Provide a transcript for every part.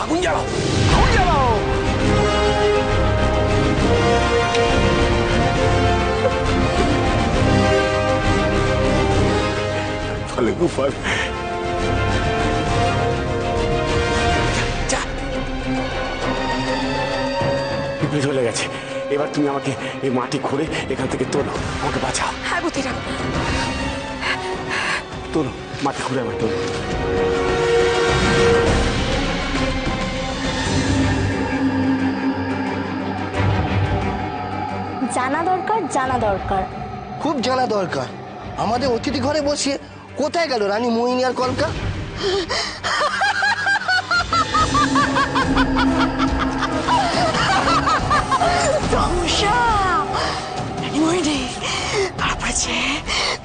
আগুন জ্বালাও, আগুন জ্বালাও। ফলে গোপাল, পিঁপড়ে চলে গেছে। এবার তুমি আমাকে এই মাটি খুঁড়ে এখান থেকে তোলো, আমাকে বাঁচাও। হ্যাঁ বুদ্ধিরাম, তোলো, মাটি খুঁড়ে আমায় তোলো। জানা দরকার, জানা দরকার, খুব জানা দরকার। আমাদের অতিথি ঘরে বসিয়ে কোথায় গেল রানী মোহিনী আর কলকা? ধরা পড়েছে,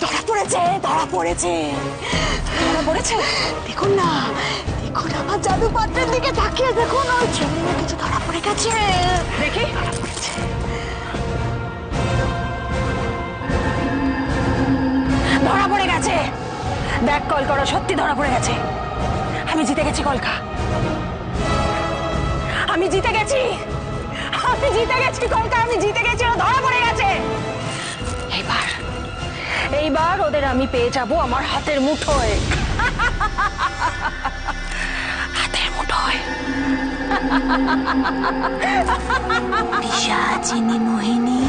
ধরা পড়েছে, ধরা পড়েছে। দেখুন না, দেখুন আমার জাদু পাত্রের দিকে তাকিয়ে দেখুন, ওই জন্য কিছু ধরা পড়ে গেছে। দেখি, ধরা পড়েছে। ধরা পড়ে গেছে। দেখ কলকা, ওরা সত্যি ধরা পড়ে গেছে। আমি জিতে গেছি কলকা, আমি জিতে গেছি, আমি জিতে গেছি কলকা, আমি জিতে গেছি। ও ধরা পড়ে গেছে। এইবার ওদের আমি পেয়ে যাব আমার হাতের মুঠোয়, হাতের মুঠোয়। পিশাচিনী মোহিনী,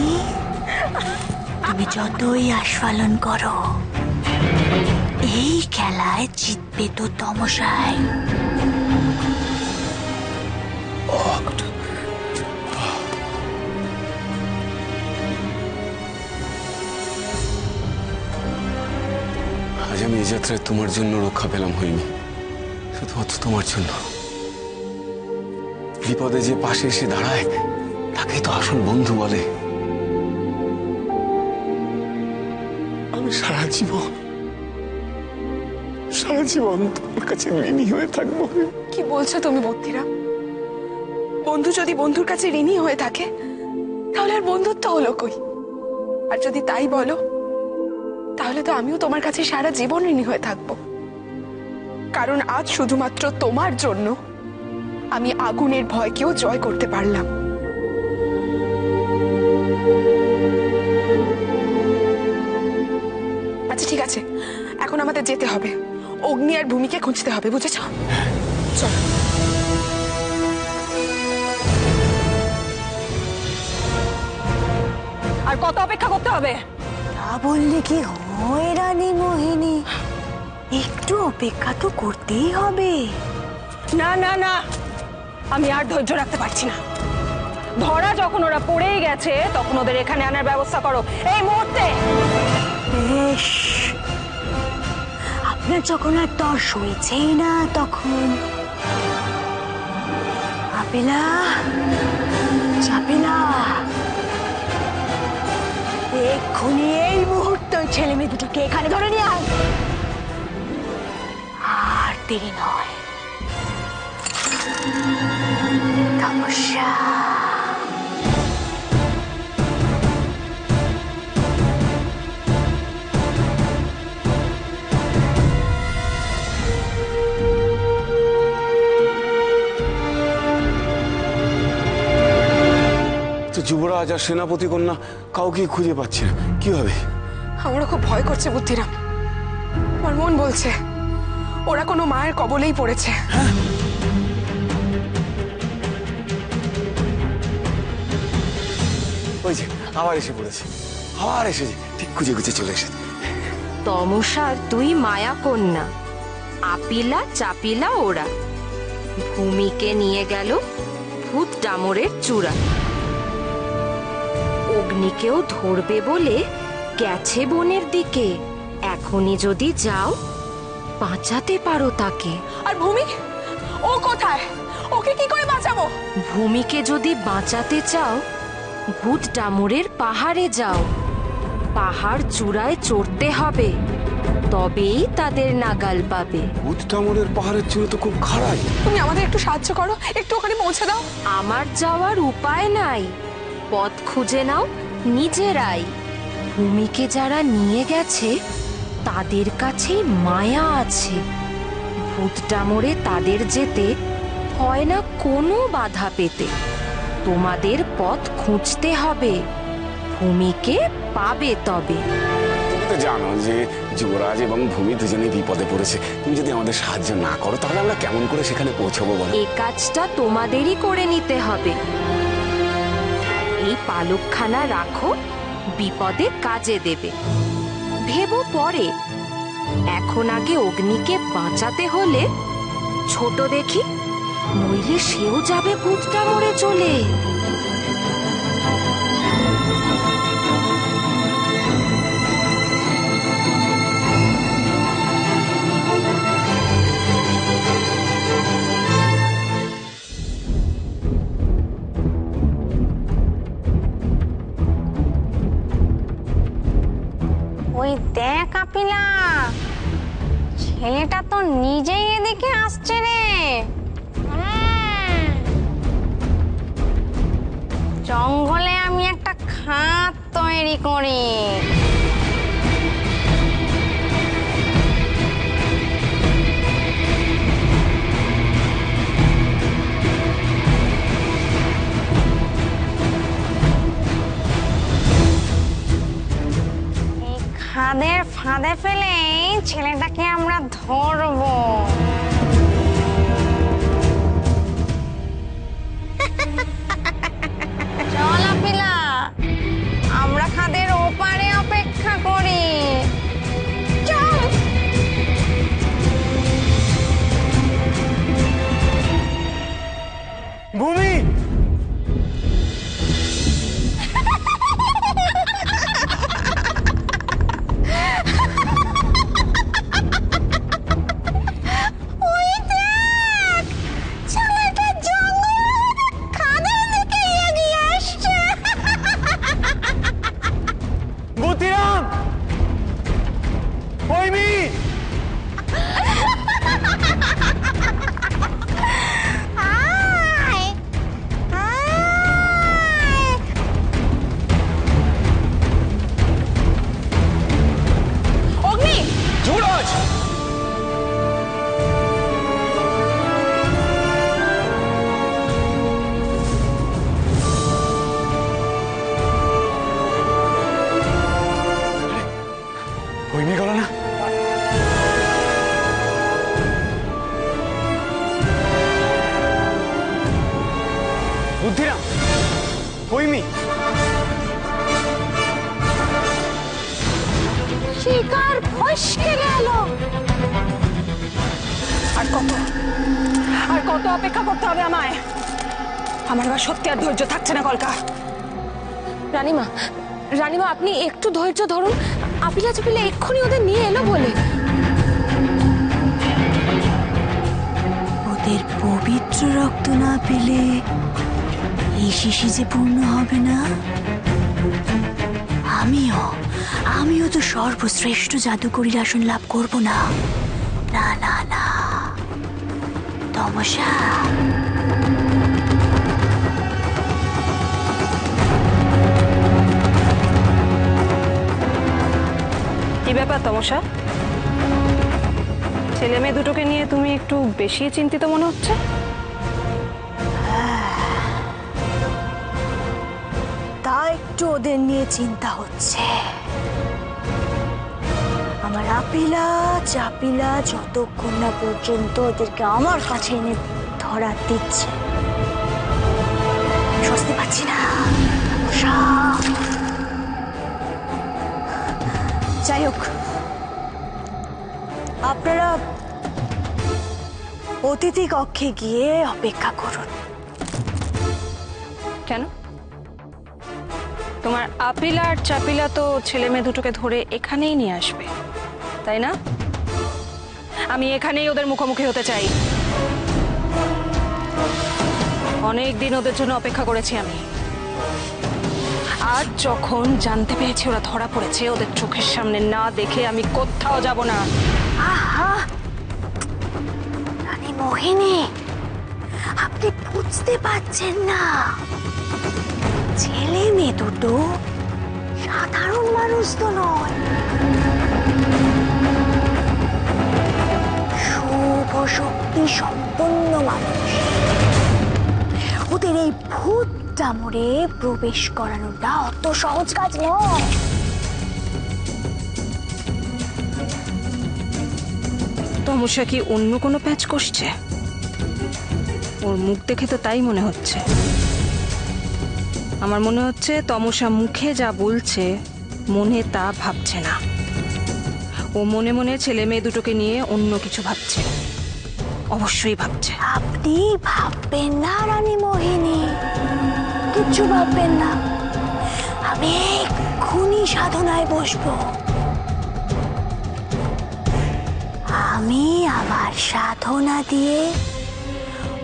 তুমি যতই আস্ফালন করো, এই খেলায় জিতবে তো তমসায়। আজ আমি এই যাত্রায় তোমার জন্য রক্ষা পেলাম হইনি, শুধুমাত্র তোমার জন্য। বিপদে যে পাশে এসে দাঁড়ায় তাকেই তো আসল বন্ধু বলে। আমি সারা জীবন তোমার কাছে ঋণী হয়ে থাকবো। কি বলছো তুমি বুদ্ধিরা? বন্ধু যদি বন্ধুর কাছে ঋণী হয়ে থাকে তাহলে আর বন্ধুত্ব হলো কই? আর যদি তাই বলো তাহলে তো আমিও তোমার কাছে সারা জীবন ঋণী হয়ে থাকবো। কারণ আজ শুধুমাত্র তোমার জন্য আমি আগুনের ভয়কেও জয় করতে পারলাম। আচ্ছা ঠিক আছে, এখন আমাদের যেতে হবে, অগ্নি আর ভূমিকে খুঁজতে হবে, বুঝেছ? চলো। আর কত অপেক্ষা করতে হবে? তা বললে কি হয় রানী মোহিনী, একটু অপেক্ষা তো করতেই হবে। না না না, আমি আর ধৈর্য রাখতে পারছি না। ধরা যখন ওরা পড়েই গেছে তখন ওদের এখানে আনার ব্যবস্থা করো এই মুহূর্তে। বেশ, আপনার যখন আর তর সইছেই না তখন আপিলা, চাপিলা, এক্ষুনি এই মুহূর্তে ছেলে মেয়ে দুটোকে এখানে ধরে নিয়ে আয়। আর দেরি নয়। তমসা। যুবরাজ আর সেনাপতি কন্যা কাউকে খুঁজে পাচ্ছি না, কি হবে? আমারও খুব ভয় করছে বুদ্ধিরাম। আমার মন বলছে ওরা কোনো মায়ের কবলেই পড়েছে। ওই যে আবার এসে পড়েছে, আবার এসেছে, ঠিক খুঁজে খুঁজে চলে এসেছে। তমসার দুই মায়া কন্যা আপিলা চাপিলা ওরা ভূমিকে নিয়ে গেল ভূত ডামরের চূড়া। অগ্নিকেও ধরবে বলে গেছে বনের দিকে। এখনই যদি যাও বাঁচাতে পারো তাকে। আর ভূমি, ও কোথায়? ওকে কি করে বাঁচাবো? ভূমিকে যদি বাঁচাতে চাও ভূত ডামরের পাহাড়ে যাও। পাহাড় চূড়ায় চড়তে হবে, তবেই তাদের নাগাল পাবে। ভূত ডামরের পাহাড়ের চূড়া তো খুব খাড়াই। তুমি আমাদের একটু সাহায্য করো, একটু ওখানে পৌঁছে দাও। আমার যাওয়ার উপায় নাই, পথ খুঁজে নাও নিজেরাই। ভূমিকে যারা নিয়ে গেছে তাদের কাছে মায়া আছে। ভূত ডামরে তাদের যেতে হয় না কোনো বাধা পেতে। তোমাদের পথ খুঁজতে হবে, ভূমিকে পাবে তবে। তুমি তো জানো যে যুবরাজ এবং ভূমি দুজনেই বিপদে পড়েছে। তুমি যদি আমাদের সাহায্য না করো তাহলে আমরা কেমন করে সেখানে পৌঁছবো বলো? এই কাজটা তোমাদেরই করে নিতে হবে। এই পালকখানা রাখো, বিপদে কাজে দেবে। ভেবো পরে, এখন আগে অগ্নিকে বাঁচাতে হলে ছোট দেখি, নইলে সেও যাবে ভূতটা মরে চলে। ওই দেখ কাপিলা, ছেলেটা তো নিজেই এদিকে আসছে রে। জঙ্গলে আমি একটা খাত তৈরি করি। এই খাদের ফাঁদে ফেলে ছেলেটাকে আমরা ধরবো। চল আপিলা, আমরা খাদের ওপারে অপেক্ষা করি। চল। ভূমি, ওই দেখ, ছেলেটা জঙ্গলের খাদের দিকে এগিয়ে আসছে। মতিরাম, ভূমি, আয়, আয়। অগ্নি, যুবরাজ! ভূমি গেল না? বুদ্ধিরাম, ভূমি, শিকার ফসকে গেল। আর কত অপেক্ষা করতে হবে আমায়? আমার এবার সত্যি আর ধৈর্য থাকছে না কলকা। রানীমা, রানীমা, আপনি একটু ধৈর্য ধরুন। আপিলা চাপিলা এক্ষুনি ওদের নিয়ে এলো বলে। ওদের পবিত্র রক্ত না পেলে এই শিশি যে পূর্ণ হবে না। আমিও তো সর্বশ্রেষ্ঠ জাদুকরীর আসন লাভ করব না। না না না, তমসা। কি ব্যাপার তমসা? ছেলে মেয়ে দুটোকে নিয়ে তুমি একটু বেশি চিন্তিত মনে হচ্ছে। তা একটু ওদের নিয়ে চিন্তা হচ্ছে। আমার আপিলা চাপিলা যতক্ষণ না পর্যন্ত ওদেরকে আমার কাছে এনে ধরা দিচ্ছে, স্বস্তি পাচ্ছি না। যাই হোক, আপনারা অতিথি কক্ষে গিয়ে অপেক্ষা করুন। কেন? তোমার আপিলা আর চাপিলা তো ছেলে মেয়ে দুটোকে ধরে এখানেই নিয়ে আসবে, তাই না? আমি এখানেই ওদের মুখোমুখি হতে চাই। অনেক দিন ওদের জন্য অপেক্ষা করেছি আমি। আজ যখন জানতে পেরেছি ওরা ধরা পড়েছে, ওদের চোখের সামনে না দেখে আমি কোথাও যাব না। আহা, রানী মোহিনী, আপনি বুঝতে পারছেন না, ছেলে মেয়ে দুটো সাধারণ মানুষ তো নয়। শুভ শক্তি সম্পন্ন সম্পন্ন মানুষ। ওদের এই ভূত ডামরে প্রবেশ করানোটা অত সহজ কাজ নয়। তমসা কি অন্য কোনো প্যাচ কষছে? ওর মুখ দেখে তো তাই মনে হচ্ছে। আমার মনে হচ্ছে তমসা মুখে যা বলছে মনে তা ভাবছে না। ও মনে মনে ছেলে মেয়ে দুটোকে নিয়ে অন্য কিছু ভাবছে, অবশ্যই ভাবছে। আপনি ভাববেন না রানী মোহিনী, কিচ্ছু ভাববেন না। আমি এক্ষুনি সাধনায় বসবো। আমি আমার সাধনা দিয়ে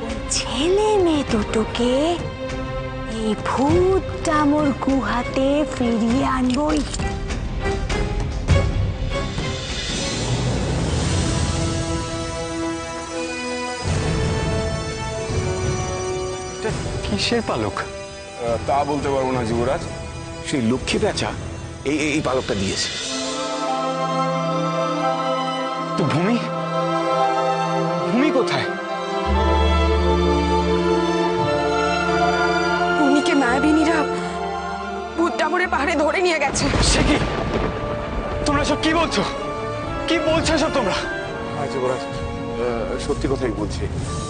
ওই ছেলে মেয়ে দুটোকে এই ভূত ডামর গুহাতে ফিরিয়ে আনবই। কিসের পালক? তা বলতে পারবো না যুবরাজ, সেই লক্ষ্মী পেঁচা এই পালকটা দিয়েছে। তো ভূমি, ভূমি কোথায়? ভূমিকে মায়াবিনীরা ভূত ডামরের পাহাড়ে ধরে নিয়ে গেছে। সে কি? তোমরা সব কি বলছো? কি বলছো সব তোমরা? যুবরাজ সত্যি কথাই বলছে।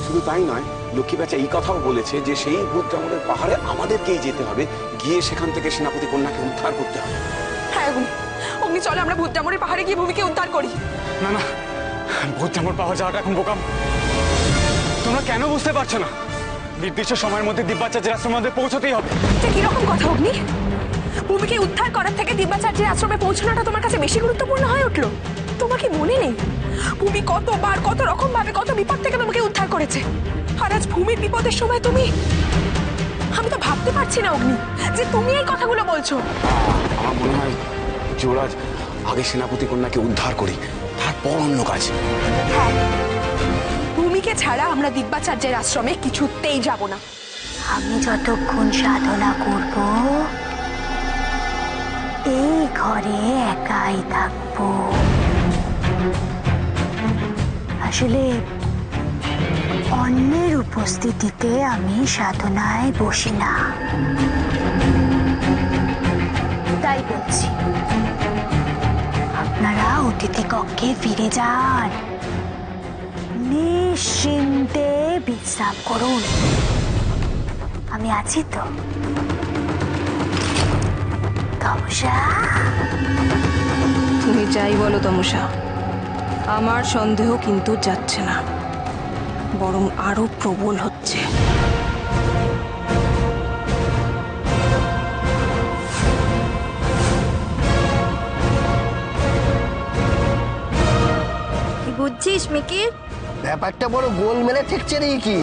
শুধু তাই নয়, লক্ষ্মী পেঁচা এই কথাও বলেছে যে সেই ভূত ডামরের পাহাড়ে আমাদেরকেই যেতে হবে, গিয়ে সেখান থেকে সেনাপতি কন্যাকে উদ্ধার করতে হবে। হ্যাঁ অগ্নি, অগ্নি চলো আমরা ভূত ডামরের পাহাড়ে গিয়ে ভূমিকে উদ্ধার করি। না না, ভূত ডামর পাহাড় যাওয়াটা এখন বোকাম। তোমরা কেন বুঝতে পারছো না? নির্দিষ্ট সময়ের মধ্যে দিব্যাচার্যের আশ্রমের মধ্যে পৌঁছতেই হবে। এটা কিরকম কথা অগ্নি? ভূমিকে উদ্ধার করার থেকে দিব্যাচার্যের আশ্রমে পৌঁছানোটা তোমার কাছে বেশি গুরুত্বপূর্ণ হয়ে উঠলো? তোমার কি মনে নেই ভূমি কতবার কত রকম ভাবে কত বিপদ থেকে তোমাকে উদ্ধার করেছে? আর আজ ভূমির বিপদের সময় তুমি, আমি তো ভাবতে পারছি না অগ্নি যে তুমি এই কথাগুলো বলছো। আমার মনে হয় যুবরাজ, আগে সেনাপতি কন্যাকে উদ্ধার করি, তারপর অন্য কাজ। হ্যাঁ, ভূমিকে ছাড়া আমরা দিব্যাচার্যের আশ্রমে কিছুতেই যাব না। আমি যতক্ষণ সাধনা করব এই ঘরে একাই থাকবো। আসলে অন্যের উপস্থিতিতে আমি সাধনায় বসি না, তাই বলছি আপনারা অতিথি কক্ষে ফিরে যান, নিশ্চিন্তে বিশ্রাম করুন। আমি আছি তো। তমসা, তুমি যাই বলো তমসা, আমার সন্দেহ কিন্তু যাচ্ছে না, বরং আরো প্রবল হচ্ছে। কি বুঝছিস মিকি? ব্যাপারটা বড় গোল মেলে ঠেকছে রে কি।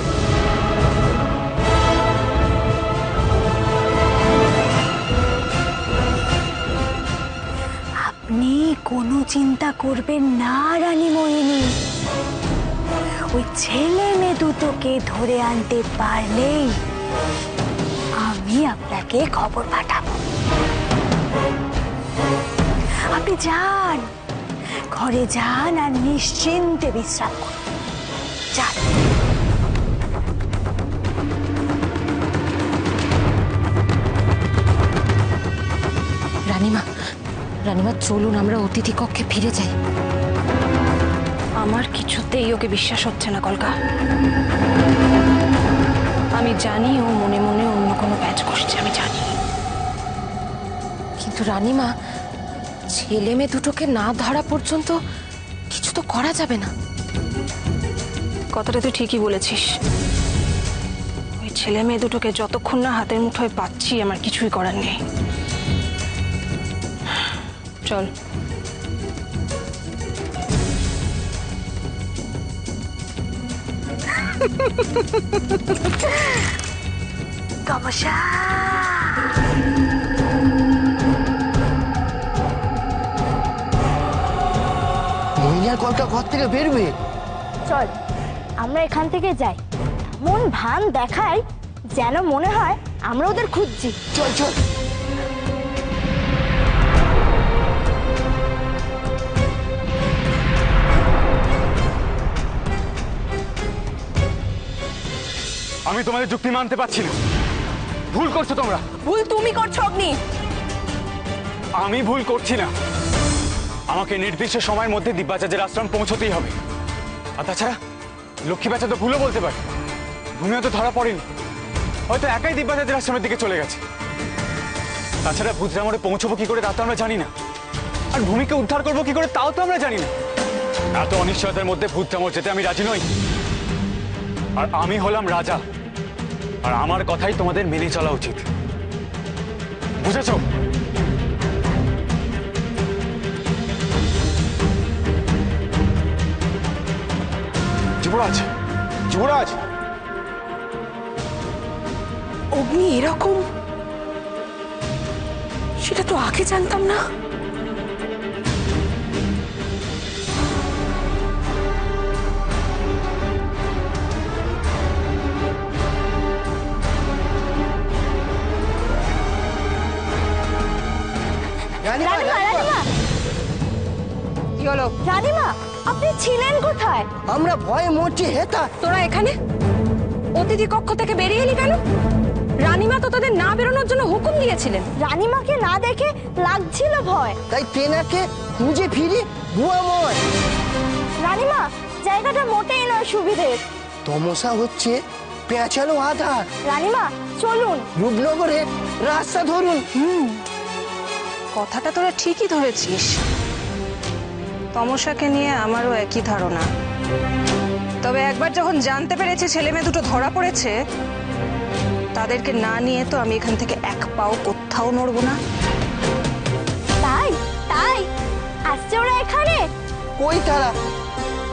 আপনি কোনো চিন্তা করবেন না রানী মোহিনী। ওই ছেলে মেয়ে দুটোকে ধরে আনতে পারলেই আমি আপনাকে খবর পাঠাবো। আপনি যান, ঘরে যান আর নিশ্চিন্তে বিশ্রাম করুন। যান। রানীমা, রানীমা চলুন আমরা অতিথি কক্ষে ফিরে যাই। আমার কিছুতেই ওকে বিশ্বাস হচ্ছে না কলকা। আমি জানি ও মনে মনে অন্য কোনো প্যাচ করছে, আমি জানি। কিন্তু রানীমা, ছেলে মেয়ে দুটোকে না ধরা পর্যন্ত কিছু তো করা যাবে না। কথাটা তুই ঠিকই বলেছিস। ওই ছেলে মেয়ে দুটোকে যতক্ষণ না হাতের মুঠোয় পাচ্ছি আমার কিছুই করার নেই। চল। তমসা, মোহিনী আর কলকা ঘর থেকে বেরবে? চল আমরা এখান থেকে যাই, মন ভান দেখাই যেন মনে হয় আমরা ওদের খুঁজছি। চল চল। আমি তোমাদের যুক্তি মানতে পারছি না। ভুল করছো তোমরা। ভুল তুমি করছো অগ্নি। আমি ভুল করছি না। আমাকে নির্দিষ্ট সময়ের মধ্যে দিব্যাচার্যের আশ্রম পৌঁছতেই হবে। আর তাছাড়া লক্ষ্মী বাচ্চা তো ভুলও বলতে পারে। ভূমিও তো ধরা পড়েনি, হয়তো একাই দিব্যাচার্যের আশ্রমের দিকে চলে গেছে। তাছাড়া ভূতরামরে পৌঁছবো কি করে তা তো আমরা জানি না, আর ভূমিকে উদ্ধার করবো কি করে তাও তো আমরা জানি না। এত অনিশ্চয়তার মধ্যে ভূতরামর যেতে আমি রাজি নই। আর আমি হলাম রাজা, আর আমার কথাই তোমাদের মেনে চলা উচিত, বুঝেছো? যুবরাজ, যুবরাজ! অগ্নি এরকম, সেটা তো আগে জানতাম না। রানীমা, রানীমা, কি হলো? রানীমা, আপনি ছিলেন কোথায়? আমরা ভয়ে মরছি হেতা। তোরা এখানে অতিথি কক্ষ থেকে বেরিয়ে এলি কেন? রানীমা তো তাদের না বেরোনোর জন্য হুকুম দিয়েছিলেন। রানীমাকে না দেখে লাগছিল ভয়। তাই তেনাকে খুঁজে ফিরি ভুয়াময়। রানীমা, জায়গাটা মোটেই নয় সুবিধের। তমসা হচ্ছে পেঁচালো আধার। রানীমা, চলুন। রূপনগরে রাস্তা ধরুন। কথাটা তোরা ঠিকই ধরেছিস। তমসাকে নিয়ে আমারও একই ধারণা। তবে একবার যখন জানতে পেরেছি ছেলে মেয়ে দুটো ধরা পড়েছে, তাদেরকে না নিয়ে তো আমি এখান থেকে এক পাও কোথাও নড়বো না। তাই তাই আসছে ওরা এখানে। কই তারা,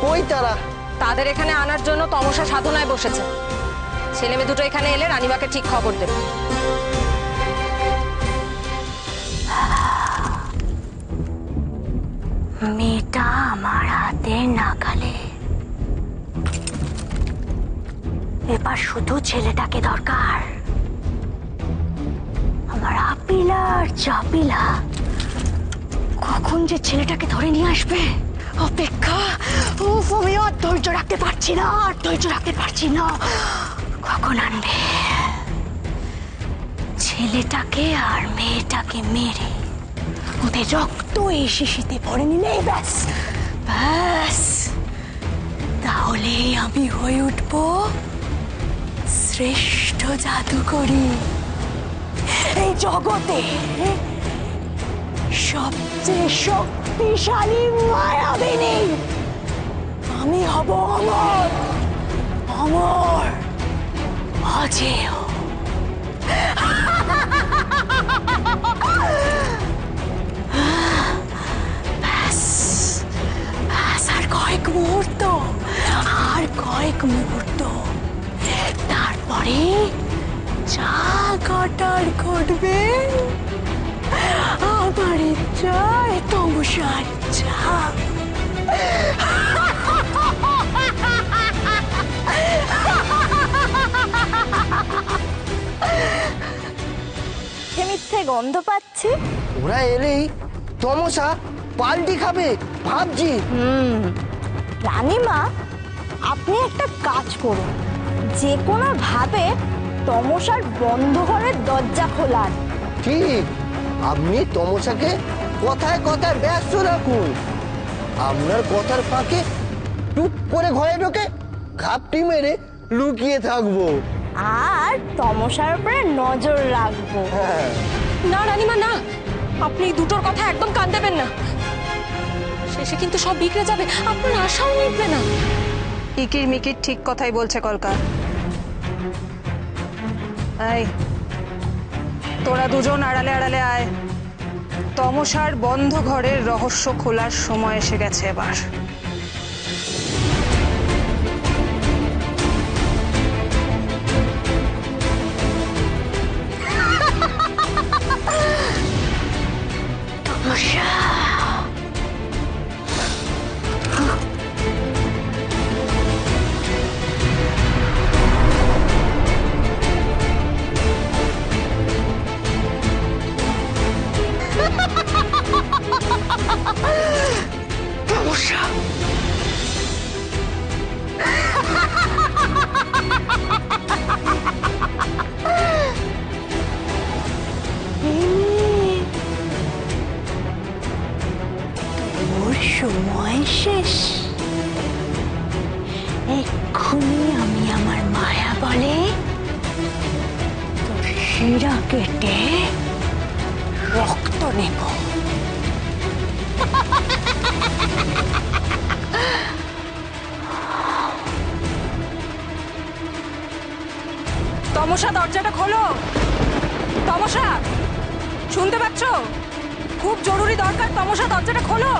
কই তারা? তাদের এখানে আনার জন্য তমসা সাধনায় বসেছে। ছেলে মেয়ে দুটো এখানে এলে রানীমাকে ঠিক খবর দেবে। মেয়েটা আমার হাতের নাগালে। এবার শুধু ছেলেটাকে দরকার। আমার আপিলা আর চাপিলা কখন যে ছেলেটাকে ধরে নিয়ে আসবে অপেক্ষা। আমি আর ধৈর্য রাখতে পারছি না, আর ধৈর্য রাখতে পারছি না। কখন আনবে? ছেলেটাকে আর মেয়েটাকে মেরে ওদের রক্ত এই শিশিতে ভরে নিলেই ব্যাস ব্যাস, তাহলে আমি হয়ে উঠব শ্রেষ্ঠ জাদুকরী। এই জগতে সবচেয়ে শক্তিশালী মায়াবিনী। আমি হব অমর, অমর, অজেয়। ব্যাস ব্যাস, আর কয়েক মুহূর্ত, আর কয়েক মুহূর্ত, তারপরে যা ঘটার ঘটবে। আমার ইচ্ছা, তমসার ইচ্ছা। মিথ্যে গন্ধ পাচ্ছি। ওরা এলেই তমসা পাল্টি খাবে ভাবছি। রানীমা, আপনি একটা কাজ করুন, যে কোনো ভাবে তমসার বন্ধ ঘরের দরজা খোলার। ঠিক, আপনি তমসাকে কথায় কথায় ব্যস্ত রাখুন। আপনার কথার ফাঁকে টুক করে ঘরে ঢোকে ঘাপটি মেরে লুকিয়ে থাকবো, আর তমসার উপরে নজর রাখবো। হ্যাঁ। না রানীমা, না, আপনি এই দুটোর কথা একদম কান দেবেন না। শেষে কিন্তু সব বিগড়ে যাবে, আপনার আশাও মিটবে না। ইকির মিকির ঠিক কথাই বলছে কলকা। এই, তোরা দুজন আড়ালে আড়ালে আয়। তমসার বন্ধ ঘরের রহস্য খোলার সময় এসে গেছে এবার। তমসা, তমসা, সময় শেষ। এক্ষুনি আমি আমার মায়া বলে তোর শিরা কেটে রক্ত নেব। তমসা, দরজাটা খোলো। তমসা, শুনতে পাচ্ছ? খুব জরুরি দরকার। তমসা, দরজাটা খোলো।